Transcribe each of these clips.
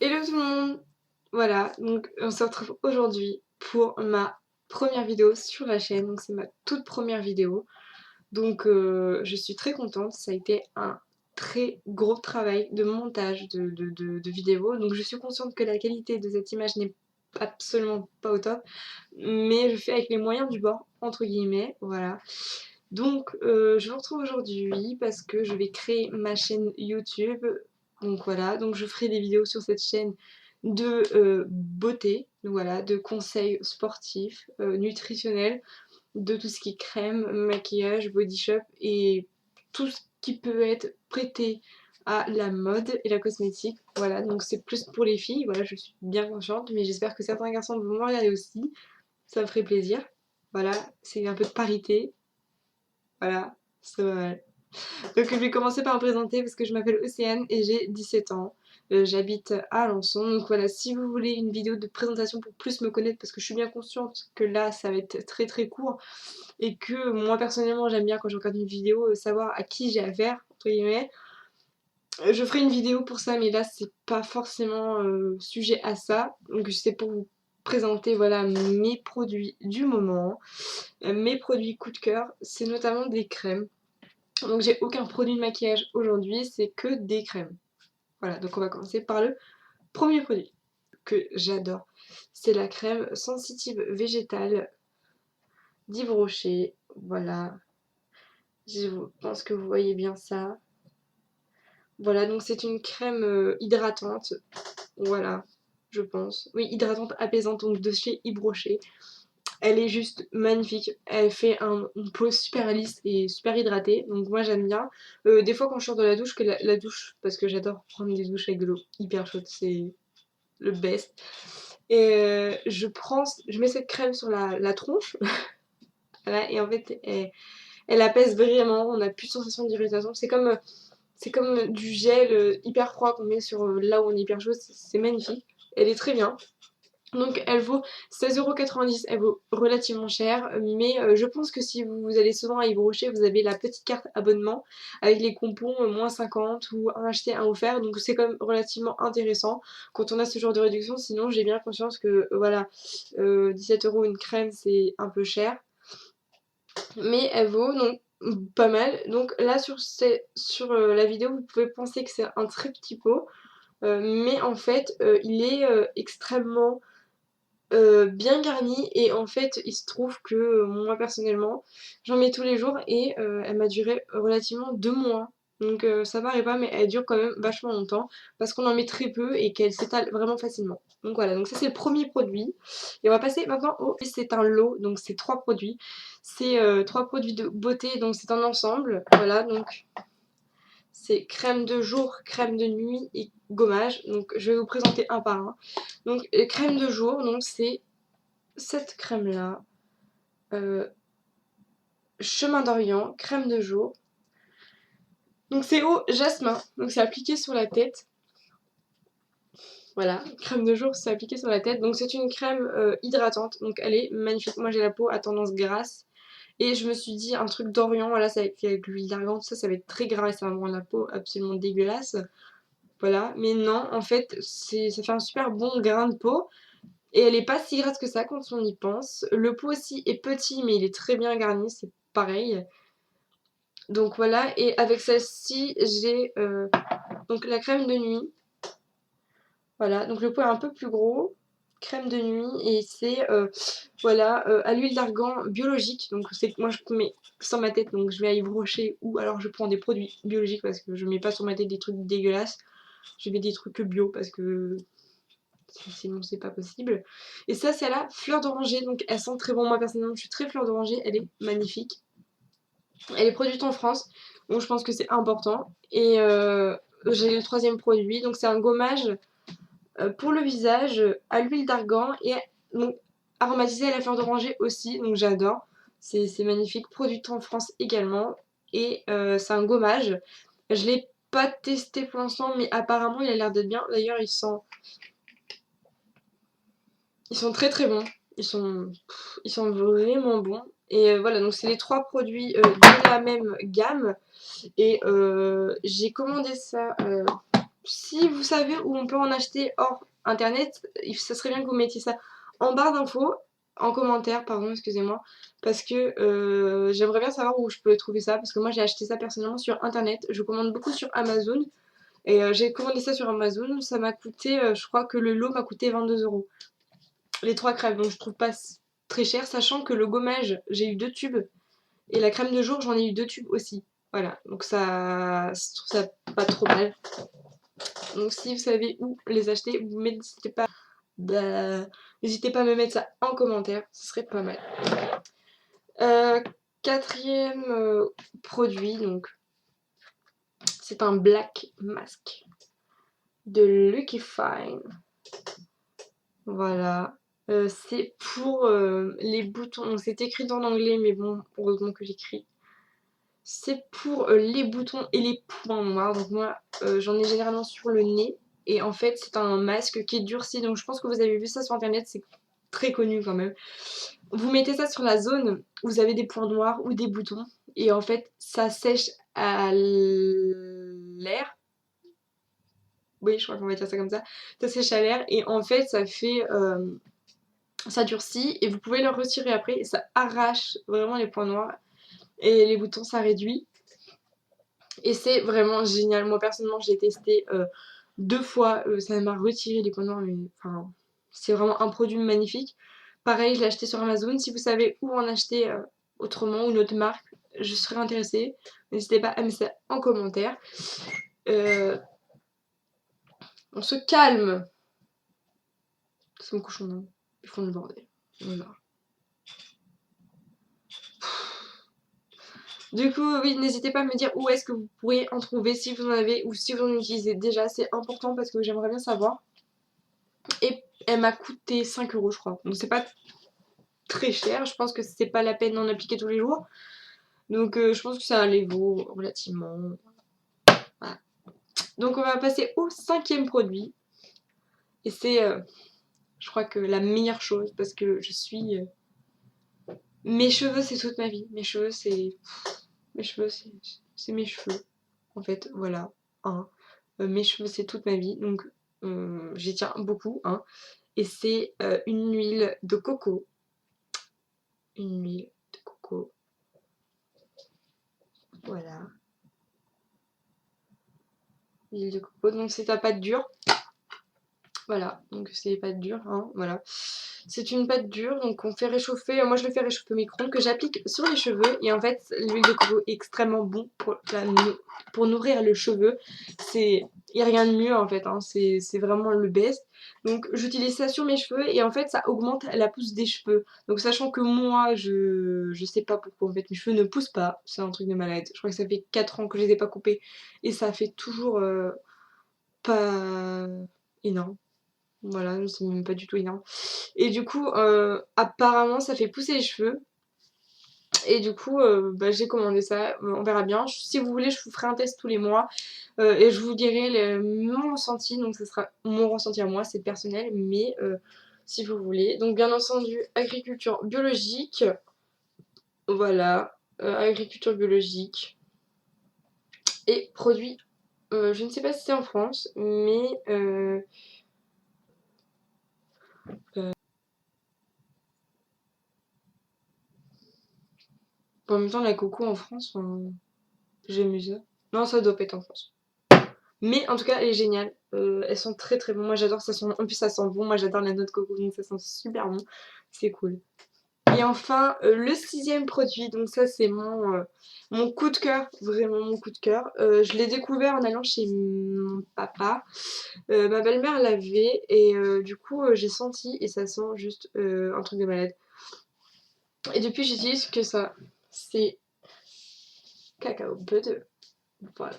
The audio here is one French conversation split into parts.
Hello tout le monde. Voilà, donc on se retrouve aujourd'hui pour ma première vidéo sur la chaîne, donc c'est ma toute première vidéo. Donc je suis très contente, ça a été un très gros travail de montage de vidéo, donc je suis consciente que la qualité de cette image n'est absolument pas au top, mais je fais avec les moyens du bord, entre guillemets, voilà. Donc je vous retrouve aujourd'hui parce que je vais créer ma chaîne YouTube. Donc voilà, donc je ferai des vidéos sur cette chaîne de beauté, donc voilà, de conseils sportifs, nutritionnels, de tout ce qui est crème, maquillage, body shop et tout ce qui peut être prêté à la mode et la cosmétique. Voilà, donc c'est plus pour les filles, voilà, je suis bien consciente, mais j'espère que certains garçons vont me regarder aussi, ça me ferait plaisir. Voilà, c'est un peu de parité, voilà, c'est pas mal. Donc je vais commencer par me présenter parce que je m'appelle Océane et j'ai 17 ans. J'habite à Alençon. Donc voilà, si vous voulez une vidéo de présentation pour plus me connaître, parce que je suis bien consciente que là ça va être très très court et que moi personnellement j'aime bien quand je regarde une vidéo savoir à qui j'ai affaire, entre guillemets. Je ferai une vidéo pour ça, mais là c'est pas forcément sujet à ça. Donc c'est pour vous présenter voilà mes produits du moment, mes produits coup de cœur. C'est notamment des crèmes. Donc j'ai aucun produit de maquillage aujourd'hui, c'est que des crèmes. Voilà, donc on va commencer par le premier produit que j'adore. C'est la crème sensitive végétale d'Yves Rocher. Voilà, je pense que vous voyez bien ça. Voilà, donc c'est une crème hydratante. Voilà, je pense. Oui, hydratante apaisante, donc de chez Yves Rocher. Elle est juste magnifique. Elle fait une peau super lisse et super hydratée. Donc moi j'aime bien. Des fois quand je sors de la douche, que la douche, parce que j'adore prendre des douches avec de l'eau hyper chaude, c'est le best. Et je mets cette crème sur la tronche. Voilà, et en fait elle apaise vraiment. On n'a plus de sensation d'irritation. C'est comme du gel hyper froid qu'on met sur là où on est hyper chaud. C'est magnifique. Elle est très bien. Donc elle vaut 16,90€, elle vaut relativement cher, mais je pense que si vous allez souvent à Yves Rocher, vous avez la petite carte abonnement avec les coupons moins 50 ou un acheté un offert, donc c'est quand même relativement intéressant quand on a ce genre de réduction. Sinon j'ai bien conscience que voilà, 17€ une crème c'est un peu cher, mais elle vaut donc pas mal. Donc là sur la vidéo vous pouvez penser que c'est un très petit pot, mais en fait il est extrêmement bien garnie, et en fait il se trouve que moi personnellement j'en mets tous les jours et elle m'a duré relativement 2 mois, donc ça paraît pas mais elle dure quand même vachement longtemps parce qu'on en met très peu et qu'elle s'étale vraiment facilement. Donc voilà, donc ça c'est le premier produit et on va passer maintenant au... C'est un lot, donc c'est 3 produits, c'est 3 produits de beauté, donc c'est un ensemble. Voilà, donc c'est crème de jour, crème de nuit et gommage. Donc je vais vous présenter un par un. Donc crème de jour, donc c'est cette crème là, Chemin d'Orient, crème de jour. Donc c'est au jasmin, donc c'est appliqué sur la tête. Voilà, crème de jour, c'est appliqué sur la tête. Donc c'est une crème hydratante, donc elle est magnifique. Moi j'ai la peau à tendance grasse et je me suis dit un truc d'Orient, voilà, c'est avec l'huile d'argan, tout ça, ça va être très gras et ça va me rendre la peau absolument dégueulasse. Voilà, mais non, en fait, ça fait un super bon grain de peau. Et elle est pas si grasse que ça quand on y pense. Le pot aussi est petit, mais il est très bien garni, c'est pareil. Donc voilà, et avec celle-ci, j'ai donc la crème de nuit. Voilà, donc le pot est un peu plus gros. Crème de nuit, et c'est voilà, à l'huile d'argan biologique. Donc c'est moi je mets sur ma tête, donc je vais à Yves Rocher ou alors je prends des produits biologiques parce que je mets pas sur ma tête des trucs dégueulasses. Je mets des trucs bio parce que sinon c'est pas possible. Et ça c'est à la fleur d'oranger, donc elle sent très bon. Moi personnellement je suis très fleur d'oranger, elle est magnifique. Elle est produite en France, donc je pense que c'est important. Et j'ai le troisième produit, donc c'est un gommage pour le visage à l'huile d'argan et donc aromatisé à la fleur d'oranger aussi, donc j'adore. C'est magnifique, produit en France également. Et c'est un gommage. Je l'ai pas testé pour l'instant, mais apparemment il a l'air d'être bien. D'ailleurs ils sont très très bons. Ils sont vraiment bons. Et voilà, donc c'est les 3 produits de la même gamme. Et j'ai commandé ça si vous savez où on peut en acheter hors internet, ça serait bien que vous mettiez ça en barre d'infos, en commentaire, pardon, excusez-moi, parce que j'aimerais bien savoir où je peux trouver ça, parce que moi j'ai acheté ça personnellement sur internet, je commande beaucoup sur Amazon, et j'ai commandé ça sur Amazon, ça m'a coûté, je crois que le lot m'a coûté 22 €, les 3 crèmes, donc je trouve pas très cher, sachant que le gommage, j'ai eu 2 tubes, et la crème de jour, j'en ai eu 2 tubes aussi. Voilà, donc ça, je trouve ça pas trop mal. Donc si vous savez où les acheter, vous n'hésitez pas, n'hésitez pas à me mettre ça en commentaire, ce serait pas mal. Quatrième produit, donc c'est un black mask de Lucky Fine. Voilà. C'est pour les boutons. Donc c'est écrit en anglais, mais bon, heureusement que j'écris. C'est pour les boutons et les points noirs. Donc moi, j'en ai généralement sur le nez. Et en fait, c'est un masque qui est durci. Donc je pense que vous avez vu ça sur internet. C'est très connu quand même. Vous mettez ça sur la zone où vous avez des points noirs ou des boutons. Et en fait, ça sèche à l'air. Oui, je crois qu'on va dire ça comme ça. Ça sèche à l'air. Et en fait, ça fait... ça durcit. Et vous pouvez le retirer après. Et ça arrache vraiment les points noirs. Et les boutons, ça réduit. Et c'est vraiment génial. Moi, personnellement, j'ai testé 2 fois. Ça m'a retiré les points noirs. Mais enfin, c'est vraiment un produit magnifique. Pareil, je l'ai acheté sur Amazon. Si vous savez où en acheter autrement ou une autre marque, je serais intéressée. N'hésitez pas à mettre ça en commentaire. On se calme. C'est mon cochon, non. Ils font le bordel. Voilà. Du coup, oui, n'hésitez pas à me dire où est-ce que vous pourriez en trouver, si vous en avez ou si vous en utilisez déjà. C'est important parce que j'aimerais bien savoir. Et elle m'a coûté 5 € je crois. Donc c'est pas très cher. Je pense que c'est pas la peine d'en appliquer tous les jours. Donc je pense que ça les vaut relativement. Voilà. Donc on va passer au 5e produit. Et c'est, je crois que la meilleure chose parce que je suis... mes cheveux c'est toute ma vie. Mes cheveux c'est... Mes cheveux c'est mes cheveux. En fait, voilà. Hein. Mes cheveux c'est toute ma vie. Donc j'y tiens beaucoup. Hein. Et c'est une huile de coco. Une huile de coco. Voilà. L'huile de coco. Donc c'est ta pâte dure. Voilà, donc c'est pâte dure, hein, voilà. C'est une pâte dure, donc on fait réchauffer, moi je le fais réchauffer au micro-ondes, que j'applique sur les cheveux. Et en fait, l'huile de coco est extrêmement bon pour nourrir le cheveu. Il n'y a rien de mieux en fait, hein, c'est vraiment le best. Donc j'utilise ça sur mes cheveux et en fait ça augmente la pousse des cheveux. Donc sachant que moi, je sais pas pourquoi en fait mes cheveux ne poussent pas, c'est un truc de malade. Je crois que ça fait 4 ans que je les ai pas coupés et ça fait toujours pas énorme. Voilà, c'est même pas du tout énorme. Et du coup, apparemment, ça fait pousser les cheveux. Et du coup, j'ai commandé ça. On verra bien. Si vous voulez, je vous ferai un test tous les mois. Et je vous dirai mon ressenti. Donc, ce sera mon ressenti à moi, c'est personnel. Mais si vous voulez. Donc, bien entendu, agriculture biologique. Voilà. Agriculture biologique. Et produits. Je ne sais pas si c'est en France, mais... en même temps, la coco en France, j'aime ça. Non, ça doit pas être en France. Mais en tout cas, elle est géniale. Elles sont très très bonnes. Moi j'adore, ça sent... En plus, ça sent bon. Moi j'adore la noix de coco, donc ça sent super bon. C'est cool. Et enfin, le 6e produit. Donc ça, c'est mon coup de cœur. Vraiment mon coup de cœur. Je l'ai découvert en allant chez mon papa. Ma belle-mère l'avait. Et du coup, j'ai senti. Et ça sent juste un truc de malade. Et depuis, j'utilise que ça. C'est cacao butter. Voilà.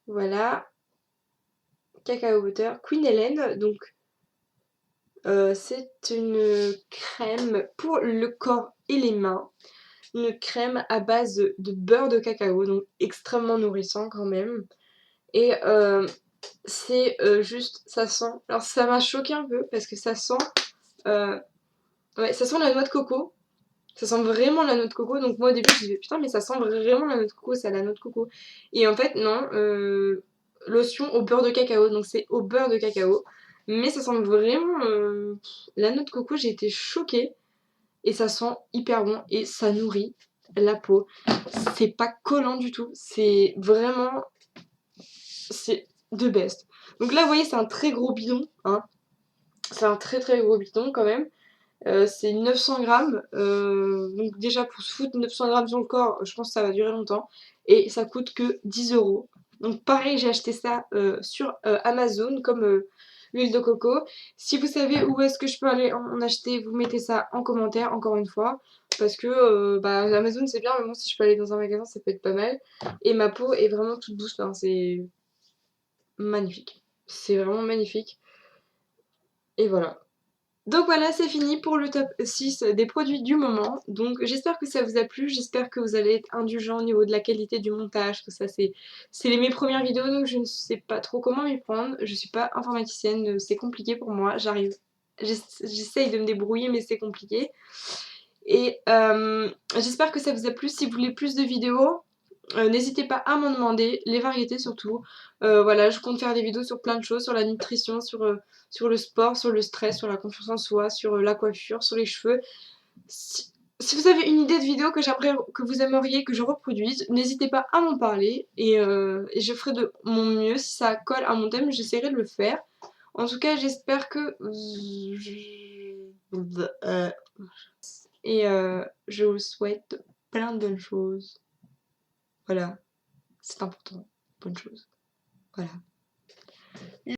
Voilà. Cacao butter. Queen Hélène. Donc, c'est une crème pour le corps et les mains. Une crème à base de beurre de cacao. Donc, extrêmement nourrissant quand même. Et c'est juste, ça sent... Alors, ça m'a choqué un peu parce que ça sent... ouais, ça sent la noix de coco. Ça sent vraiment la noix de coco. Donc moi au début je disais putain mais ça sent vraiment la noix de coco, c'est à la noix de coco. Et en fait non, lotion au beurre de cacao, donc c'est au beurre de cacao. Mais ça sent vraiment la noix de coco, j'ai été choquée. Et ça sent hyper bon et ça nourrit la peau. C'est pas collant du tout, c'est vraiment, c'est de best. Donc là vous voyez c'est un très gros bidon, hein. C'est un très très gros bidon quand même. C'est 900 grammes, donc déjà pour se foutre 900 grammes sur le corps, je pense que ça va durer longtemps. Et ça coûte que 10 euros. Donc pareil, j'ai acheté ça sur Amazon comme l'huile de coco. Si vous savez où est-ce que je peux aller en acheter, vous mettez ça en commentaire, encore une fois. Parce que bah, Amazon c'est bien, mais bon si je peux aller dans un magasin ça peut être pas mal. Et ma peau est vraiment toute douce, hein, c'est magnifique. C'est vraiment magnifique. Et voilà. Donc voilà, c'est fini pour le top 6 des produits du moment. Donc j'espère que ça vous a plu, j'espère que vous allez être indulgents au niveau de la qualité du montage, tout ça c'est mes premières vidéos donc je ne sais pas trop comment m'y prendre. Je suis pas informaticienne, c'est compliqué pour moi, j'essaye de me débrouiller mais c'est compliqué. Et j'espère que ça vous a plu. Si vous voulez plus de vidéos, n'hésitez pas à m'en demander, les variétés surtout. Voilà, je compte faire des vidéos sur plein de choses, sur la nutrition, sur le sport, sur le stress, sur la confiance en soi, sur la coiffure, sur les cheveux. Si vous avez une idée de vidéo que vous aimeriez que je reproduise, n'hésitez pas à m'en parler et je ferai de mon mieux. Si ça colle à mon thème, j'essaierai de le faire. En tout cas, j'espère que... Et je vous souhaite plein de bonnes choses. Voilà, c'est important. Bonne chose. Voilà.